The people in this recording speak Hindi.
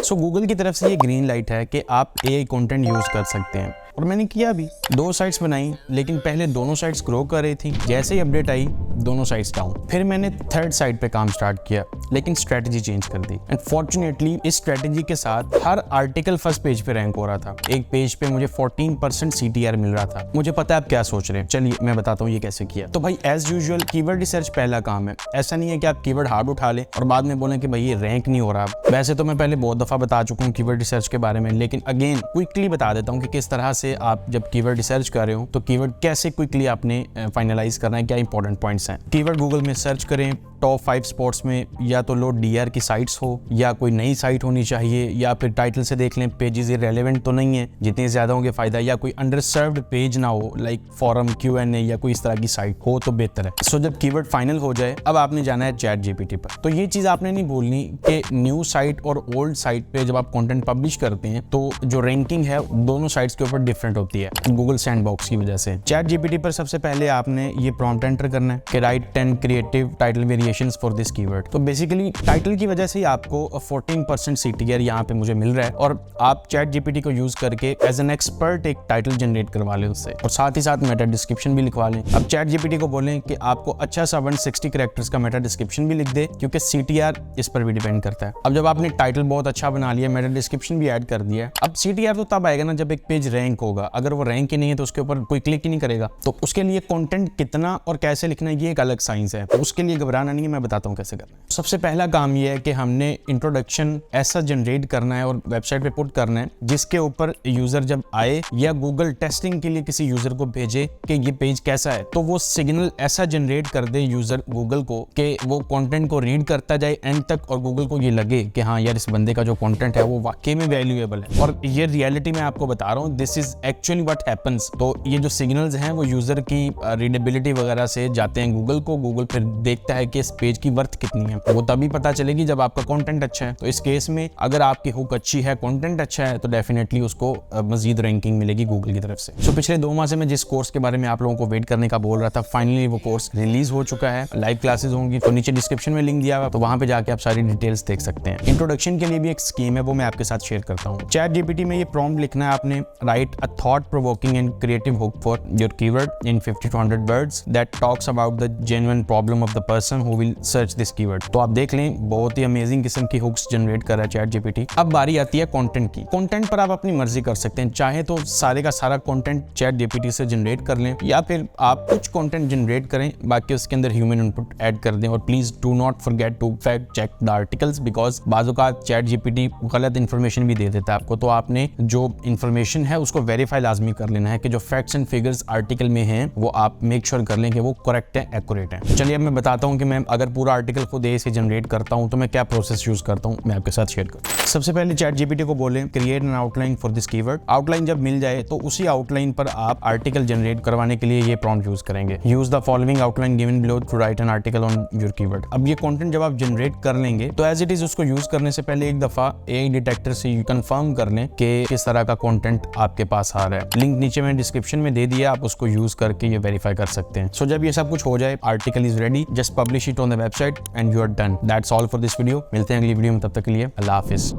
सो गूगल की तरफ से ये ग्रीन लाइट है कि आप एआई कंटेंट यूज कर सकते हैं और मैंने किया भी। 2 साइट्स बनाई, लेकिन पहले दोनों साइट्स ग्रो कर रही थी। जैसे ही अपडेट आई दोनों साइट्स डाउन। फिर मैंने थर्ड साइट पे काम स्टार्ट किया, लेकिन स्ट्रेटजी चेंज कर दी। एंड फॉर्चुनेटली इस स्ट्रेटजी के साथ हर आर्टिकल फर्स्ट पेज पे रैंक हो रहा था। एक पेज पे मुझे 14% CTR मिल रहा था। मुझे पता है आप क्या सोच रहे हैं, चलिए मैं बताता हूँ ये कैसे किया। तो भाई एज यूजुअल कीवर्ड रिसर्च पहला काम है। ऐसा नहीं है कि आप कीवर्ड हार्ड उठा लें और बाद में बोलें कि भाई ये रैंक नहीं हो रहा। वैसे तो मैं पहले बहुत दफा बता चुका हूँ कीवर्ड रिसर्च के बारे में, लेकिन अगेन क्विकली बता देता हूँ कि किस तरह से आप जब कीवर्ड रिसर्च कर रहे हो तो कीवर्ड कैसे क्विकली आपने फाइनलाइज करना है, क्या इंपॉर्टेंट पॉइंट्स हैं। कीवर्ड गूगल में सर्च करें, टॉप 5 स्पॉट्स में या तो लो DR की साइट्स हो या कोई नई साइट होनी चाहिए, या फिर टाइटल से देख लें पेजेस इररिलेवेंट तो नहीं है, जितने ज्यादा होंगे फायदा, या कोई अंडरसर्व्ड पेज ना हो लाइक फॉरम Q&A या कोई इस तरह की साइट हो तो बेहतर है। सो जब कीवर्ड फाइनल हो जाए अब आपने जाना है ChatGPT पर। तो ये चीज आपने नहीं भूलनी कि न्यू साइट और ओल्ड साइट पे जब आप कंटेंट पब्लिश करते हैं तो जो रैंकिंग है दोनों साइट्स के ऊपर डिफरेंट होती है गूगल सैंडबॉक्स की वजह से। ChatGPT पर सबसे पहले आपने ये प्रॉम्प्ट एंटर करना है कि right 10 creative title variations for this keyword. तो बेसिकली टाइटल की वजह से ही आपको 14% CTR यहाँ पे मुझे मिल रहा है और आप ChatGPT को यूज करके एज एन एक्सपर्ट एक टाइटल जनरेट करवा लें उससे, और साथ ही साथ मेटा डिस्क्रिप्शन भी लिखवा लें। अब ChatGPT को बोलें कि आपको अच्छा सा 160 कैरेक्टर्स का मेटा डिस्क्रिप्शन भी लिख दे, क्योंकि CTR इस पर भी डिपेंड करता है। अब जब आपने टाइटल बहुत अच्छा बना लिया, मेटा डिस्क्रिप्शन भी ऐड कर दिया, अब CTR तो तब आएगा ना जब एक पेज रैंक होगा। अगर वो रैंक ही नहीं है तो उसके ऊपर कोई क्लिक ही नहीं करेगा। तो उसके लिए कंटेंट कितना और कैसे लिखना है ये एक अलग साइंस है, तो उसके लिए घबराना नहीं है, मैं बताता हूँ कैसे करना है। सबसे पहला काम ये है कि हमने इंट्रोडक्शन ऐसा जनरेट करना है और वेबसाइट पे पुट करना है जिसके ऊपर यूजर जब आए या गूगल टेस्टिंग के लिए किसी यूजर को भेजे कि ये पेज कैसा है, तो वो सिग्नल ऐसा जनरेट कर दे यूजर गूगल को कि वो कंटेंट को रीड करता जाए एंड तक और गूगल को ये लगे कि हाँ यार इस बंदे का जो कंटेंट है वो वाकई में वैल्यूएबल है। और ये रियलिटी में आपको बता रहा हूँ, this is actually what happens. तो ये जो सिग्नल्स हैं वो यूजर की रीडेबिलिटी वगैरह से जाते हैं गूगल को। गूगल फिर देखता है कि इस पेज की वर्थ कितनी है, वो तभी पता चलेगी जब आपका कंटेंट अच्छा है। तो इस केस में अगर आपकी हुक अच्छी है, कंटेंट अच्छा है, तो डेफिनेटली उसको मजीद रैंकिंग मिलेगी गूगल की तरफ से। तो पिछले 2 माह से मैं जिस कोर्स के बारे में आप लोगों को वेट करने का बोल रहा था, फाइनली वो कोर्स रिलीज हो चुका है। लाइव क्लासेस होंगी, तो नीचे डिस्क्रिप्शन में लिंक दिया हुआ, तो वहां पे जाके आप सारी डिटेल्स देख सकते हैं। इंट्रोडक्शन के लिए भी एक स्कीम है, वो मैं आपके साथ शेयर करता हूँ। ChatGPT में ये प्रॉम्प्ट लिखना है आपने, right a thought provoking and creative hook for your keyword in 50 to 100 words that talks about the genuine problem of the person who will search this keyword. तो आप देख लें, बहुत ही अमेजिंग किस्म की हुक्स जनरेट कर रहा है ChatGPT। अब बारी आती है कंटेंट की। कंटेंट पर आप अपनी मर्जी कर सकते हैं, चाहे तो सारे का सारा कंटेंट ChatGPT से जनरेट कर लें, या फिर आप कुछ कंटेंट जनरेट करें, बाकी उसके अंदर ह्यूमन इनपुट ऐड कर दें। और please do not forget to fact check the articles, because बाजू का ChatGPT गलत इन्फॉर्मेशन भी दे देता है आपको। तो आपने जो इन्फॉर्मेशन है उसको वेरीफाई लाजमी कर लेना है कि जो फैक्ट्स एंड फिगर्स आर्टिकल में हैं वो आप मेक श्योर कर लें कि वो करेक्ट है, एक्यूरेट है। चलिए अब मैं बताता हूँ कि मैं अगर पूरा आर्टिकल खुद से जनरेट करता हूँ तो मैं क्या प्रोसेस यूज करता हूँ, मैं आपके साथ शेयर करता हूँ। सबसे पहले ChatGPT को बोलें create an outline for this keyword. Outline जब मिल जाए तो उसी आउटलाइन पर आप आर्टिकल जनरेट करवाने के लिए ये प्रॉम्प्ट यूज करेंगे, use the following outline given below to write an article on your keyword. अब ये कंटेंट जब आप जनरेट कर लेंगे तो एज इट इज उसको यूज करने से पहले एक दफा AI डिटेक्टर से कंफर्म कर लें कि किस तरह का कंटेंट आपके पास आ रहा है। लिंक नीचे मैंने डिस्क्रिप्शन में दे दिया, आप उसको यूज करके ये वेरीफाई कर सकते हैं। सो जब ये सब कुछ हो जाए, article is ready, just publish it on the website and you are done. That's all for this video. मिलते हैं अगली वीडियो में, तब तक के लिए अल्लाह हाफिज।